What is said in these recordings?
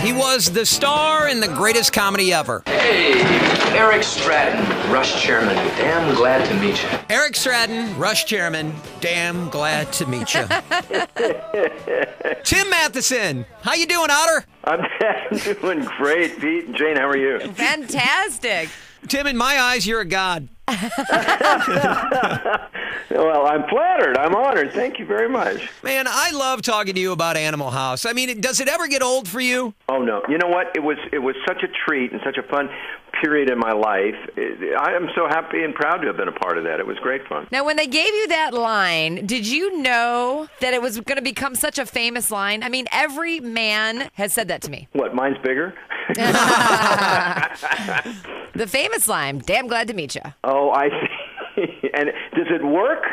He was the star in the greatest comedy ever. Hey, Eric Stratton, Rush Chairman. Damn glad to meet you. Eric Stratton, Rush Chairman. Damn glad to meet you. Tim Mattheson, how you doing, Otter? I'm doing great, Pete and Jane. How are you? Fantastic. Tim, in my eyes, you're a god. Well, I'm flattered. I'm honored. Thank you very much. Man, I love talking to you about Animal House. I mean, does it ever get old for you? Oh no! You know what? It was such a treat and such a fun period in my life. I am so happy and proud to have been a part of that. It was great fun. Now, when they gave you that line, did you know that it was going to become such a famous line? I mean, every man has said that to me. What? Mine's bigger. The famous line, damn glad to meet you. Oh, I see. And does it work?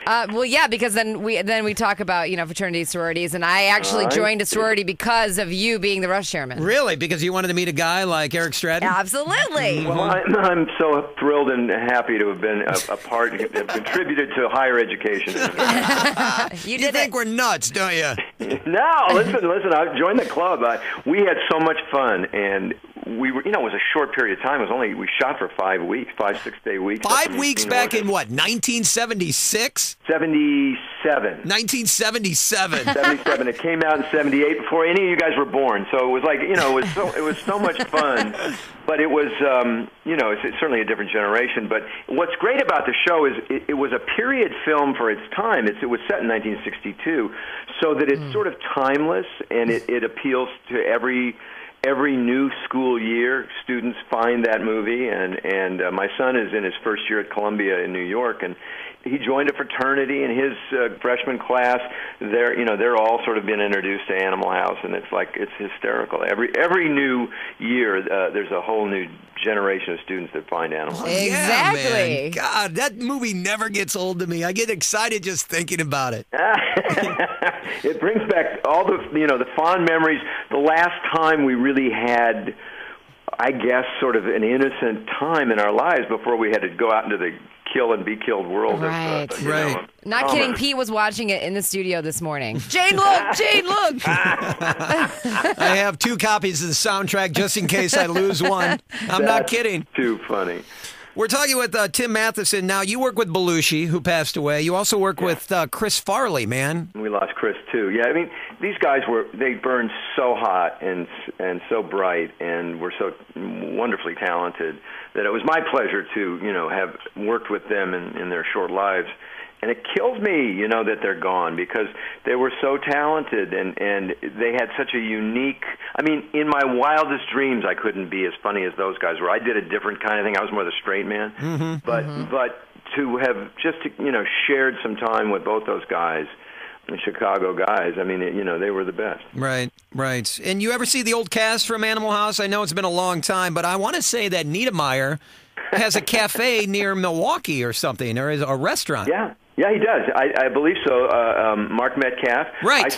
Well, yeah, because then we talk about, fraternities, sororities, and I actually joined a sorority because of you being the Rush Chairman. Really? Because you wanted to meet a guy like Eric Stratton? Absolutely. Well, I'm so thrilled and happy to have been a part, have contributed to higher education. You think we're nuts, don't you? No, listen. I joined the club. We had so much fun, and we were, it was a short period of time. We shot for 5 weeks, 6-day weeks. 5 weeks back in what, 1976? 77. 1977. 77. It came out in 78 before any of you guys were born. So it was like, it was so much fun. But it was, it's certainly a different generation. But what's great about the show is it was a period film for its time. It was set in 1962, so that it's sort of timeless, and it appeals to every new school year. Students find that movie, and my son is in his first year at Columbia in New York, and he joined a fraternity in his freshman class. They're all sort of been introduced to Animal House, and it's hysterical. Every new year, there's a whole new generation of students that find Animal House. Exactly. Yeah, man. God, that movie never gets old to me. I get excited just thinking about it. It brings back all the fond memories. The last time we really had, I guess, sort of an innocent time in our lives before we had to go out into the kill and be killed world. Right. Right. Not kidding. Pete was watching it in the studio this morning. Jane, look! Jane, look! I have 2 copies of the soundtrack just in case I lose one. I'm not kidding. Too funny. We're talking with Tim Mattheson. Now, you work with Belushi, who passed away. You also work with Chris Farley, man. We lost Chris, too. Yeah, I mean, these guys they burned so hot and so bright and were so wonderfully talented that it was my pleasure to, have worked with them in their short lives. And it kills me, that they're gone, because they were so talented and they had such a unique, in my wildest dreams, I couldn't be as funny as those guys were. I did a different kind of thing. I was more the straight man. Mm-hmm. But to have just, shared some time with both those guys, the Chicago guys, they were the best. Right. And you ever see the old cast from Animal House? I know it's been a long time, but I want to say that Niedermeyer has a cafe near Milwaukee or something, or is a restaurant. Yeah, he does. I believe so. Mark Metcalf. Right. I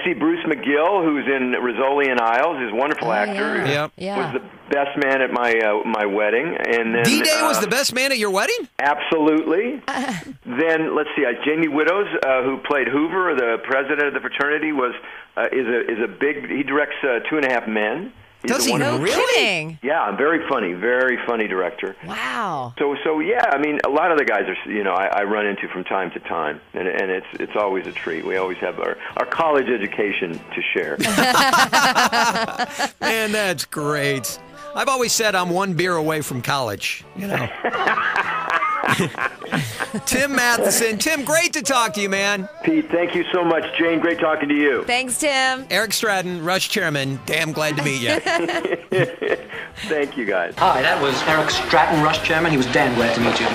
see Bruce McGill, who's in Rizzoli and Isles. He's a wonderful actor. Yeah. Was the best man at my wedding. And then D-Day was the best man at your wedding? Absolutely. Then let's see. Jamie Widows, who played Hoover, the president of the fraternity, is a big. He directs 2.5 Men. Does he really? Kidding. Yeah, very funny director. Wow. So yeah, a lot of the guys are, I run into from time to time, and it's always a treat. We always have our college education to share. Man, that's great. I've always said I'm 1 beer away from college, Tim Mattheson. Tim, great to talk to you, man. Pete, thank you so much. Jane, great talking to you. Thanks, Tim. Eric Stratton, Rush Chairman. Damn glad to meet you. Thank you, guys. Hi, that was Eric Stratton, Rush Chairman. He was damn glad to meet you.